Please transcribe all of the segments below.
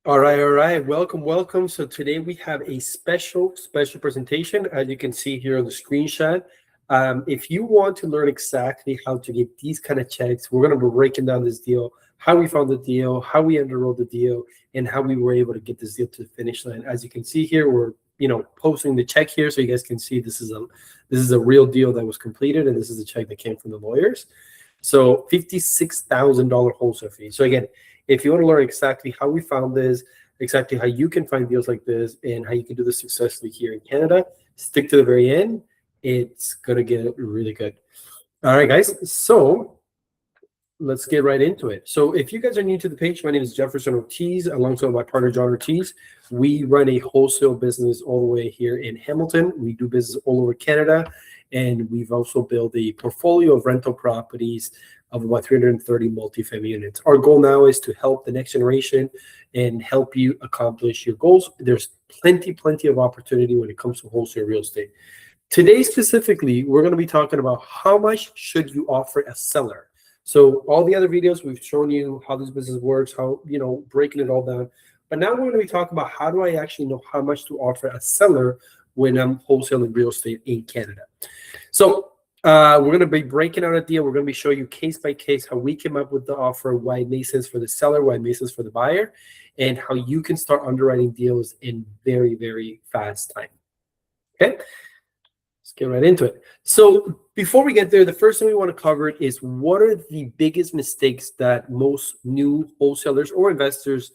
All right, all right. Welcome, welcome. So today we have a special presentation, as you can see here on the screenshot. If you want to learn exactly how to get these kind of checks, we're going to be breaking down this deal, how we found the deal, how we underwrote the deal, and how we were able to get this deal to the finish line. As you can see here, we're posting the check here, so you guys can see this is a real deal that was completed, and this is a check that came from the lawyers. So $56,000 wholesale fee. So again, if you want to learn exactly how we found this, exactly how you can find deals like this, and how you can do this successfully here in Canada, stick to the very end. It's going to get really good. All right, guys. So let's get right into it. So if you guys are new to the page, my name is Jefferson Ortiz, alongside my partner, John Ortiz. We run a wholesale business all the way here in Hamilton. We do business all over Canada, and we've also built a portfolio of rental properties of about 330 multifamily units. Our goal now is to help the next generation and help you accomplish your goals. There's plenty of opportunity when it comes to wholesale real estate. Today specifically, we're going to be talking about how much should you offer a seller. So all the other videos, we've shown you how this business works, how, breaking it all down. But now we're going to be talking about how do I actually know how much to offer a seller when I'm wholesaling real estate in Canada. So we're going to be breaking out a deal. We're going to be showing you case by case how we came up with the offer, why it makes sense for the seller, why it makes sense for the buyer, and how you can start underwriting deals in very, very fast time. Okay, let's get right into it. So before we get there, the first thing we want to cover is what are the biggest mistakes that most new wholesalers or investors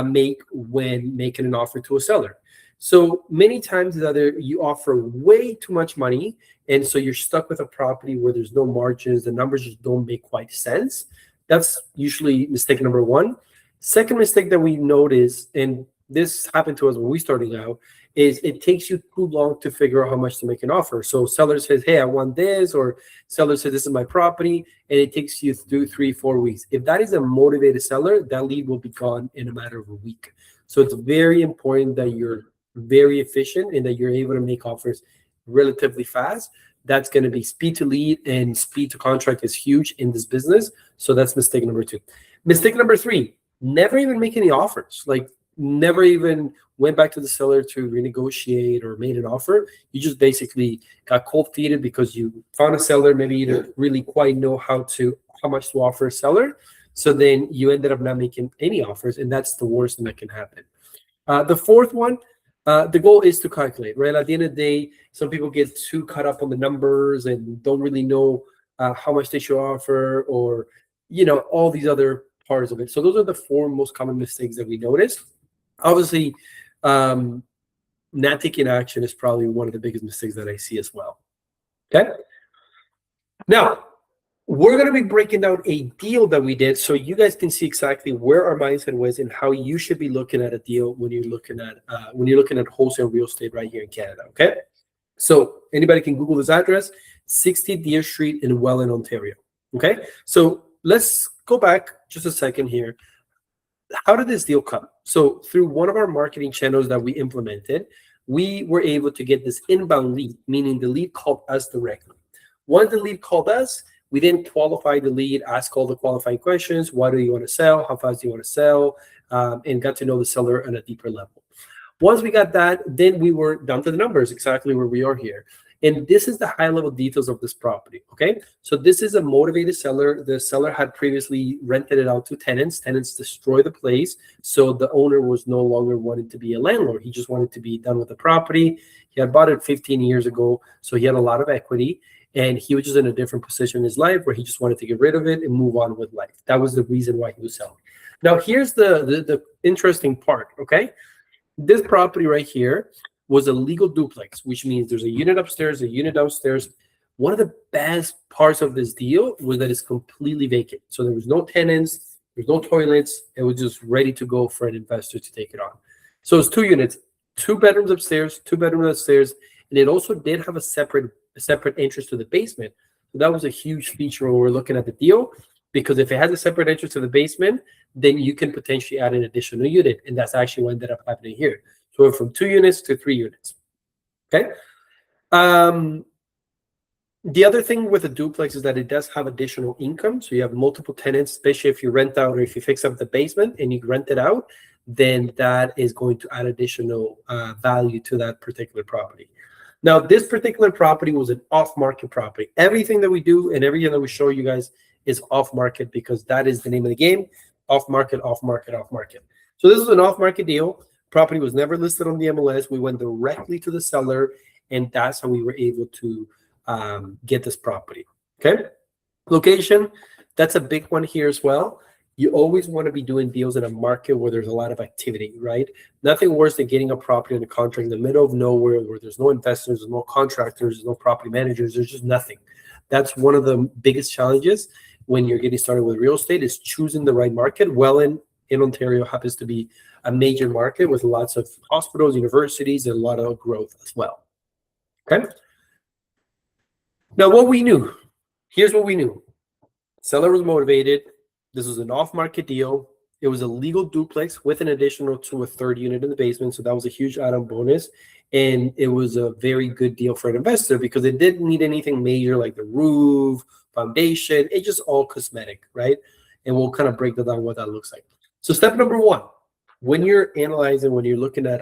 make when making an offer to a seller. So many times either you offer way too much money, and so you're stuck with a property where there's no margins, the numbers just don't make quite sense. That's usually mistake number one. Second mistake that we notice, and this happened to us when we started out, is it takes you too long to figure out how much to make an offer. So seller says, hey, I want this, or seller says, this is my property, and it takes you 2, 3, 4 weeks. If that is a motivated seller, that lead will be gone in a matter of a week. So it's very important that you're very efficient and that you're able to make offers relatively fast. That's going to be speed to lead, and speed to contract is huge in this business. So that's mistake number 2. Mistake number 3, never even make any offers. Like never even went back to the seller to renegotiate or made an offer. You just basically got cold feet because you found a seller, maybe you didn't really quite know how much to offer a seller. So then you ended up not making any offers, and that's the worst thing that can happen. The fourth one, the goal is to calculate, right? At the end of the day, some people get too caught up on the numbers and don't really know how much they should offer, or, all these other parts of it. So those are the 4 most common mistakes that we notice. Obviously, not taking action is probably one of the biggest mistakes that I see as well. Okay. Now, we're going to be breaking down a deal that we did so you guys can see exactly where our mindset was and how you should be looking at a deal when you're looking at wholesale real estate right here in Canada. Okay. So anybody can Google this address, 60 Deer Street in Welland, Ontario. Okay. So let's go back just a second here. How did this deal come? So through one of our marketing channels that we implemented, we were able to get this inbound lead, meaning the lead called us directly. Once the lead called us, we then qualify the lead, ask all the qualifying questions. Why do you want to sell? How fast do you want to sell? And got to know the seller on a deeper level. Once we got that, then we were down to the numbers, exactly where we are here. And this is the high-level details of this property, okay? So this is a motivated seller. The seller had previously rented it out to tenants. Tenants destroyed the place, so the owner was no longer wanting to be a landlord. He just wanted to be done with the property. He had bought it 15 years ago, so he had a lot of equity. And he was just in a different position in his life where he just wanted to get rid of it and move on with life. That was the reason why he was selling. Now, here's the interesting part, okay? This property right here was a legal duplex, which means there's a unit upstairs, a unit downstairs. One of the best parts of this deal was that it's completely vacant. So there was no tenants, there's no toilets. It was just ready to go for an investor to take it on. So it's 2 units, 2 bedrooms upstairs, 2 bedrooms downstairs. And it also did have a separate entrance to the basement. So that was a huge feature when we're looking at the deal, because if it has a separate entrance to the basement, then you can potentially add an additional unit. And that's actually what ended up happening here. So we're from 2 units to 3 units. Okay. The other thing with a duplex is that it does have additional income. So you have multiple tenants, especially if you rent out or if you fix up the basement and you rent it out, then that is going to add additional value to that particular property. Now, this particular property was an off-market property. Everything that we do and everything that we show you guys is off-market because that is the name of the game. Off-market, off-market, off-market. So this is an off-market deal. Property was never listed on the MLS. We went directly to the seller, and that's how we were able to get this property. Okay. Location, that's a big one here as well. You always want to be doing deals in a market where there's a lot of activity, right? Nothing worse than getting a property in a contract in the middle of nowhere where there's no investors, there's no contractors, there's no property managers, there's just nothing. That's one of the biggest challenges when you're getting started with real estate is choosing the right market. Welland in Ontario happens to be a major market with lots of hospitals, universities, and a lot of growth as well. Okay. Now, what we knew, here's what we knew. Seller was motivated. This was an off-market deal. It was a legal duplex with an additional to a third unit in the basement. So that was a huge add-on bonus. And it was a very good deal for an investor because it didn't need anything major like the roof, foundation. It's just all cosmetic, right? And we'll kind of break that down what that looks like. So step number one, when you're analyzing, when you're looking at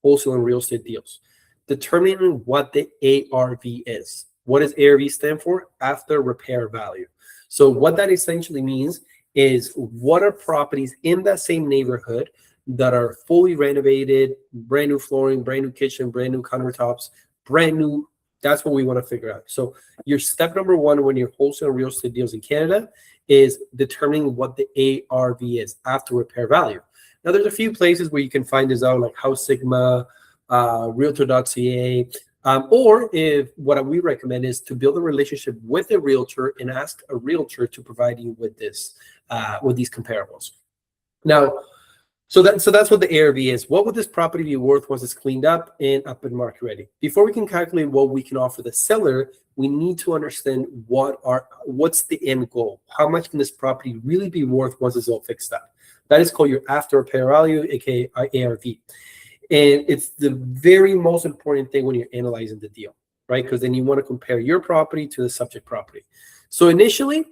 wholesale and real estate deals, determining what the ARV is. What does ARV stand for? After repair value. So what that essentially means is what are properties in that same neighborhood that are fully renovated, brand new flooring, brand new kitchen, brand new countertops, brand new. That's what we want to figure out. So your step number one when you're wholesale real estate deals in Canada is determining what the ARV is, after repair value. Now, there's a few places where you can find this out, like House Sigma, Realtor.ca, or if what we recommend is to build a relationship with a realtor and ask a realtor to provide you with this, with these comparables. Now, so that's what the ARV is. What would this property be worth once it's cleaned up and market ready? Before we can calculate what we can offer the seller, we need to understand what's the end goal. How much can this property really be worth once it's all fixed up? That is called your after repair value, aka ARV. And it's the very most important thing when you're analyzing the deal, right? Because then you want to compare your property to the subject property. So initially,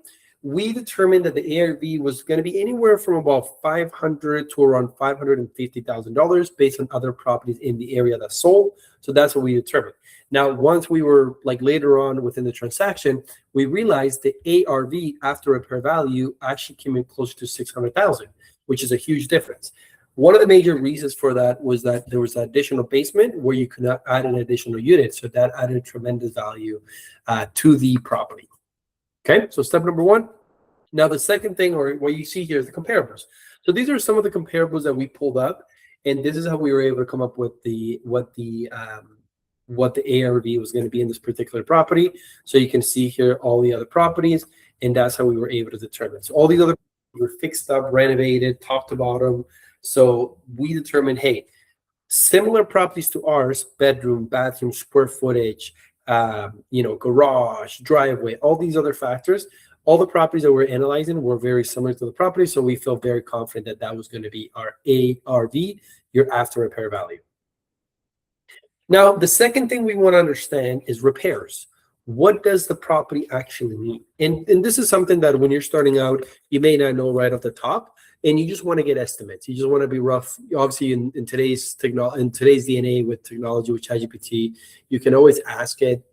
we determined that the ARV was going to be anywhere from about $500,000 to around $550,000 based on other properties in the area that sold. So that's what we determined. Now, once we were like later on within the transaction, we realized the ARV after repair value actually came in closer to $600,000, which is a huge difference. One of the major reasons for that was that there was an additional basement where you could not add an additional unit. So that added tremendous value to the property. Okay, so step number one. Now, the second thing, or what you see here, is the comparables. So these are some of the comparables that we pulled up, and this is how we were able to come up with what the ARV was going to be in this particular property. So you can see here all the other properties, and that's how we were able to determine. So all these other were fixed up, renovated, top to bottom. So we determined, hey, similar properties to ours, bedroom, bathroom, square footage, garage, driveway, all these other factors, all the properties that we're analyzing were very similar to the property. So we felt very confident that that was going to be our ARV, your after repair value. Now, the second thing we want to understand is repairs. What does the property actually need? And this is something that when you're starting out, you may not know right off the top, and you just want to get estimates. You just want to be rough. Obviously, in today's DNA with technology, with ChatGPT, you can always ask it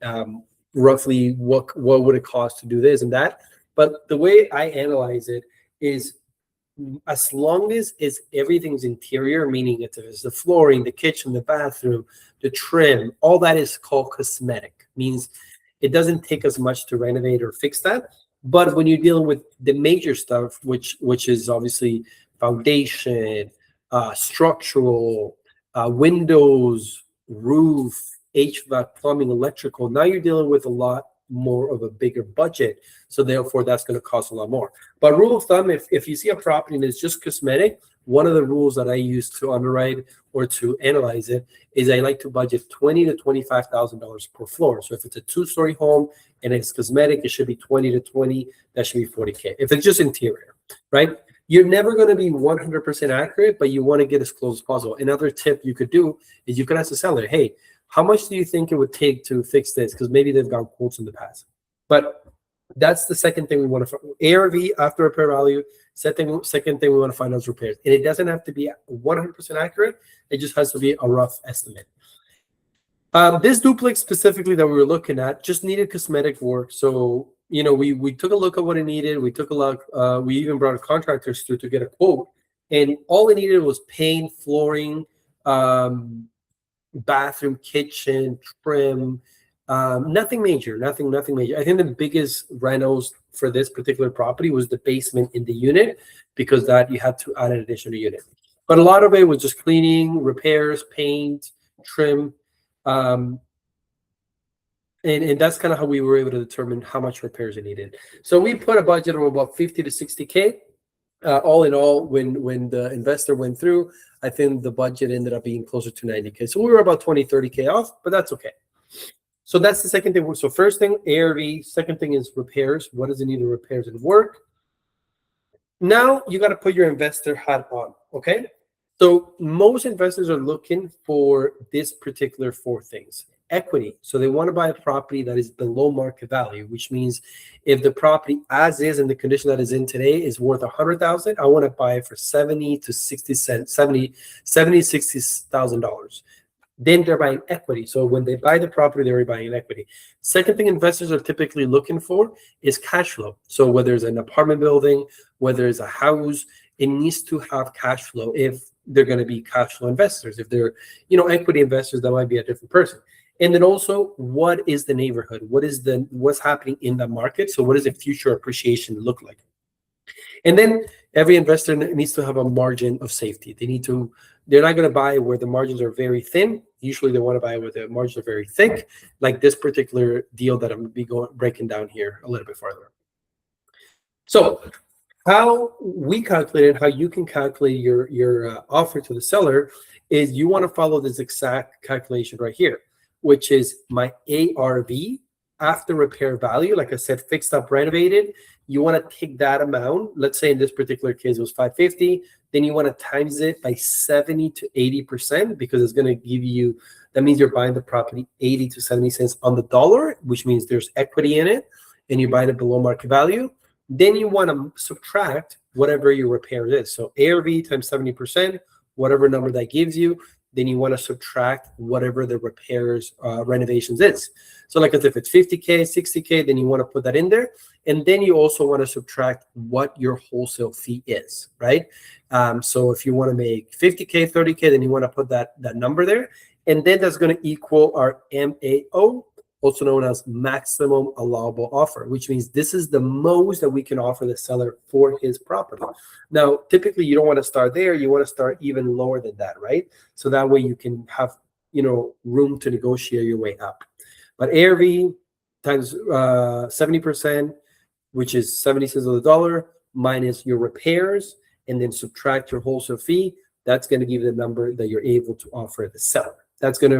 roughly what would it cost to do this and that. But the way I analyze it is, as long as everything's interior, meaning it's the flooring, the kitchen, the bathroom, the trim, all that is called cosmetic. Means it doesn't take as much to renovate or fix that. But when you're dealing with the major stuff, which is obviously foundation, structural, windows, roof, HVAC, plumbing, electrical, now you're dealing with a lot more of a bigger budget. So therefore, that's going to cost a lot more. But rule of thumb, if you see a property and it's just cosmetic, one of the rules that I use to underwrite or to analyze it is I like to budget $20,000 to $25,000 per floor. So if it's a 2-story home and it's cosmetic, it should be 20 to 20. That should be $40K. If it's just interior, right? You're never going to be 100% accurate, but you want to get as close as possible. Another tip you could do is you could ask the seller, hey, how much do you think it would take to fix this? Because maybe they've got quotes in the past. But that's the second thing we want to. ARV, after repair value. Second thing we want to find out is repairs. And it doesn't have to be 100% accurate. It just has to be a rough estimate. This duplex specifically that we were looking at just needed cosmetic work. So, we took a look at what it needed. We took a look. We even brought contractors through to get a quote. And all it needed was paint, flooring, bathroom, kitchen, trim, nothing major, nothing major. I think the biggest renos for this particular property was the basement in the unit, because that you had to add an additional unit. But a lot of it was just cleaning, repairs, paint, trim. And that's kind of how we were able to determine how much repairs it needed. So we put a budget of about 50 to 60K. All in all, when the investor went through, I think the budget ended up being closer to 90K. So we were about 20, 30K off, but that's okay. So that's the second thing. So first thing, ARV. Second thing is repairs. What does it need to repairs and work? Now you got to put your investor hat on, okay? So most investors are looking for this particular four things. Equity. So they want to buy a property that is below market value, which means if the property as is in the condition that is in today is worth $100,000, I want to buy it for $60,000. Then they're buying equity. So when they buy the property, they're buying equity. Second thing investors are typically looking for is cash flow. So whether it's an apartment building, whether it's a house, it needs to have cash flow if they're going to be cash flow investors. If they're, equity investors, that might be a different person. And then also, what is the neighborhood? What's happening in the market? So what does the future appreciation look like? And then every investor needs to have a margin of safety. They're not going to buy where the margins are very thin. Usually they want to buy where the margins are very thick, like this particular deal that I'm going to be breaking down here a little bit further. So how we calculated, how you can calculate your offer to the seller is you want to follow this exact calculation right here, which is my ARV after repair value. Like I said, fixed up, renovated. You want to take that amount. Let's say in this particular case, it was 550. Then you want to times it by 70 to 80%, because it's going to give you, that means you're buying the property 80 to 70 cents on the dollar, which means there's equity in it and you're buying it below market value. Then you want to subtract whatever your repair is. So ARV times 70%, whatever number that gives you. Then you want to subtract whatever the repairs, renovations is. So like if it's 50K, 60K, then you want to put that in there. And then you also want to subtract what your wholesale fee is, right? So if you want to make 50K, 30K, then you want to put that number there. And then that's going to equal our MAO, also known as Maximum Allowable Offer, which means this is the most that we can offer the seller for his property. Now, typically you don't want to start there. You want to start even lower than that, right? So that way you can have, room to negotiate your way up. But ARV times 70%, which is 70 cents on the dollar, minus your repairs, and then subtract your wholesale fee. That's going to give you the number that you're able to offer the seller. That's going to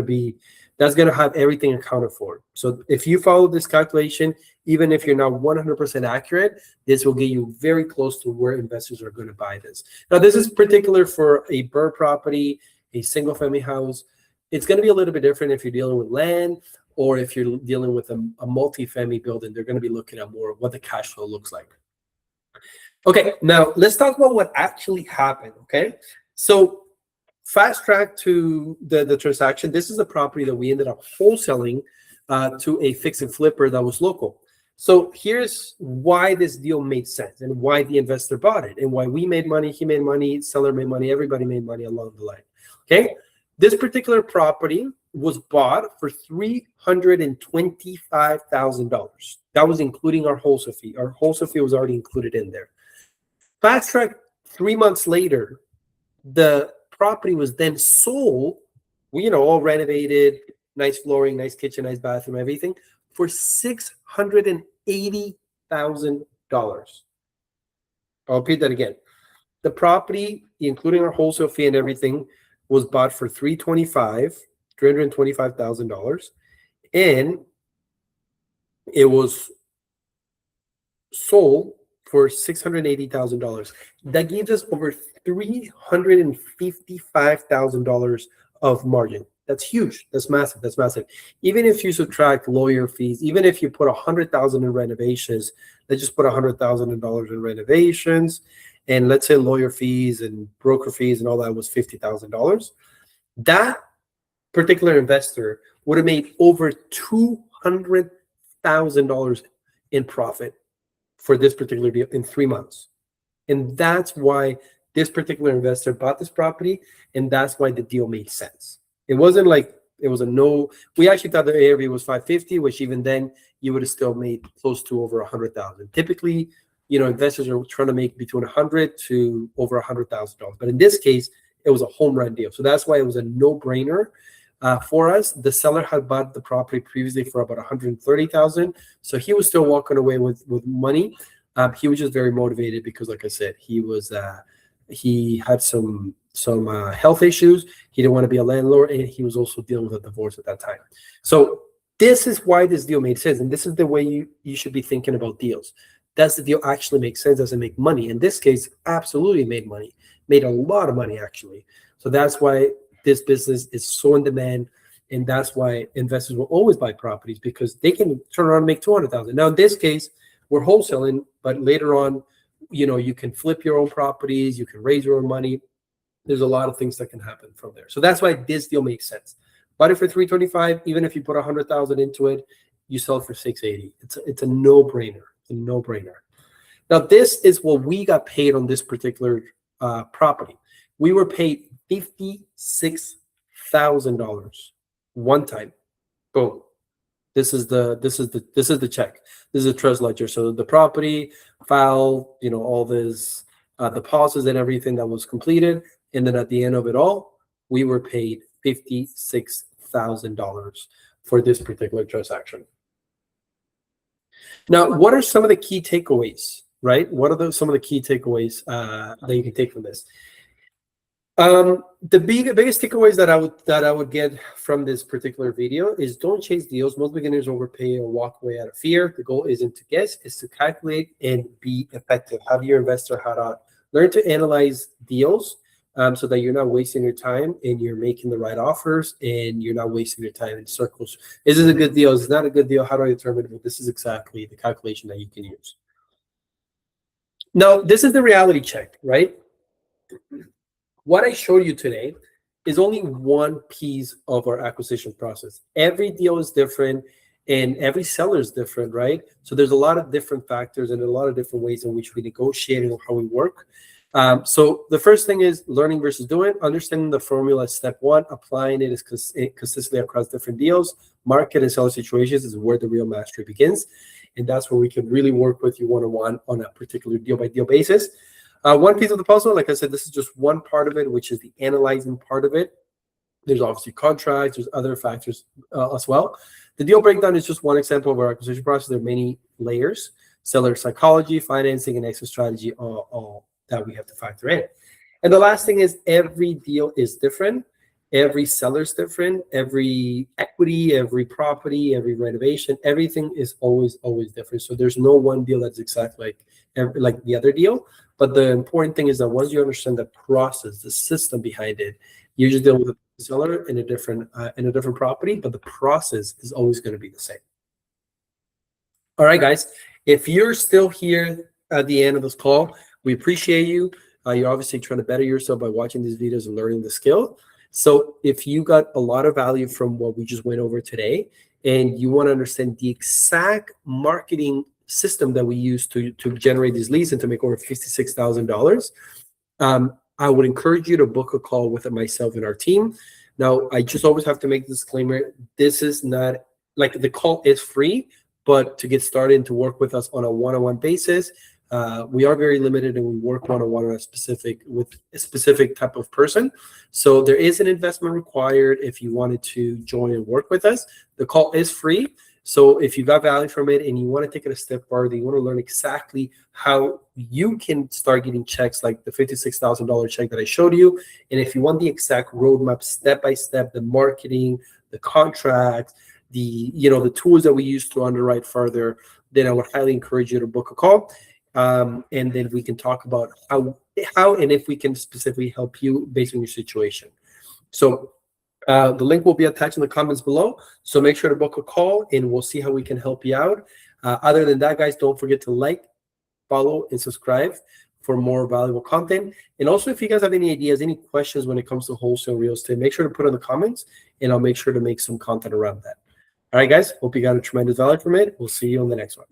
have everything accounted for. So if you follow this calculation, even if you're not 100% accurate, this will get you very close to where investors are going to buy this. Now, this is particular for a BRRRR property, a single family house. It's going to be a little bit different if you're dealing with land, or if you're dealing with a multifamily building. They're going to be looking at more of what the cash flow looks like. Okay, now let's talk about what actually happened, okay? So fast track to the transaction. This is a property that we ended up wholesaling to a fix and flipper that was local. So here's why this deal made sense and why the investor bought it and why we made money, he made money, seller made money, everybody made money along the line. Okay, this particular property was bought for $325,000. That was including our wholesale fee. Our wholesale fee was already included in there. Fast track 3 months later, the property was then sold, all renovated, nice flooring, nice kitchen, nice bathroom, everything, for $680,000. I'll repeat that again. The property, including our wholesale fee and everything, was bought for $325,000, and it was sold for $680,000. That gives us over $355,000 of margin. That's huge. That's massive. That's massive. Even if you subtract lawyer fees, even if you put $100,000 in renovations, let's just put $100,000 in renovations, and let's say lawyer fees and broker fees and all that was $50,000. That particular investor would have made over $200,000 in profit for this particular deal in 3 months. And that's why this particular investor bought this property, and that's why the deal made sense. It wasn't like it was a no. We actually thought the ARV was 550, which even then you would have still made close to over 100,000. Typically, investors are trying to make between 100 to over $100,000. But in this case, it was a home run deal. So that's why it was a no-brainer for us. The seller had bought the property previously for about 130,000. So he was still walking away with money. He was just very motivated because, like I said, he had some health issues. He didn't want to be a landlord, and he was also dealing with a divorce at that time. So this is why this deal made sense, and this is the way you should be thinking about deals. Does the deal actually make sense? Does it make money? In this case, absolutely made money, made a lot of money actually. So that's why this business is so in demand, and that's why investors will always buy properties, because they can turn around and make 200,000. Now in this case, we're wholesaling, but later on, you can flip your own properties, you can raise your own money. There's a lot of things that can happen from there. So that's why this deal makes sense. Buy it for 325. Even if you put 100,000 into it, you sell it for 680. It's a no-brainer. It's a no-brainer. Now this is what we got paid on this particular property. We were paid $56,000 one time. Boom. This is the check. This is a trust ledger. So the property file, all this deposits and everything that was completed, and then at the end of it all, we were paid $56,000 for this particular transaction. Now, what are some of the key takeaways? Right? What are some of the key takeaways that you can take from this? The biggest takeaways that I would get from this particular video is don't chase deals. Most beginners overpay or walk away out of fear. The goal isn't to guess, it's to calculate and be effective. Have your investor hat on. Learn to analyze deals so that you're not wasting your time and you're making the right offers and you're not wasting your time in circles. Is this a good deal? Is it not a good deal? How do I determine? Well, this is exactly the calculation that you can use. Now, this is the reality check, right? What I showed you today is only one piece of our acquisition process. Every deal is different and every seller is different, right? So there's a lot of different factors and a lot of different ways in which we negotiate and how we work. So the first thing is learning versus doing. Understanding the formula is step one. Applying it is consistently across different deals. Market and seller situations is where the real mastery begins. And that's where we can really work with you one-on-one on a particular deal-by-deal basis. One piece of the puzzle, like I said, this is just one part of it, which is the analyzing part of it. There's obviously contracts, there's other factors as well. The deal breakdown is just one example of our acquisition process. There are many layers: seller psychology, financing, and exit strategy, all that we have to factor in. And the last thing is every deal is different. Every seller is different. Every equity, every property, every renovation, everything is always different. So there's no one deal that's exactly like the other deal. But the important thing is that once you understand the process, the system behind it, you just deal with the seller in a different property, but the process is always going to be the same. All right, guys. If you're still here at the end of this call, we appreciate you. You're obviously trying to better yourself by watching these videos and learning the skill. So if you got a lot of value from what we just went over today, and you want to understand the exact marketing system that we use to generate these leads and to make over $56,000, I would encourage you to book a call with myself and our team. Now, I just always have to make this disclaimer. This is not like the call is free, but to get started and to work with us on a one-on-one basis, we are very limited and we work one-on-one with a specific type of person. So there is an investment required if you wanted to join and work with us. The call is free. So if you got value from it and you want to take it a step further, you want to learn exactly how you can start getting checks like the $56,000 check that I showed you. And if you want the exact roadmap, step-by-step, the marketing, the contracts, the tools that we use to underwrite further, then I would highly encourage you to book a call. And then we can talk about how and if we can specifically help you based on your situation. So The link will be attached in the comments below. So make sure to book a call and we'll see how we can help you out. Other than that, guys, don't forget to like, follow, and subscribe for more valuable content. And also, if you guys have any ideas, any questions when it comes to wholesale real estate, make sure to put in the comments and I'll make sure to make some content around that. All right, guys, hope you got a tremendous value from it. We'll see you on the next one.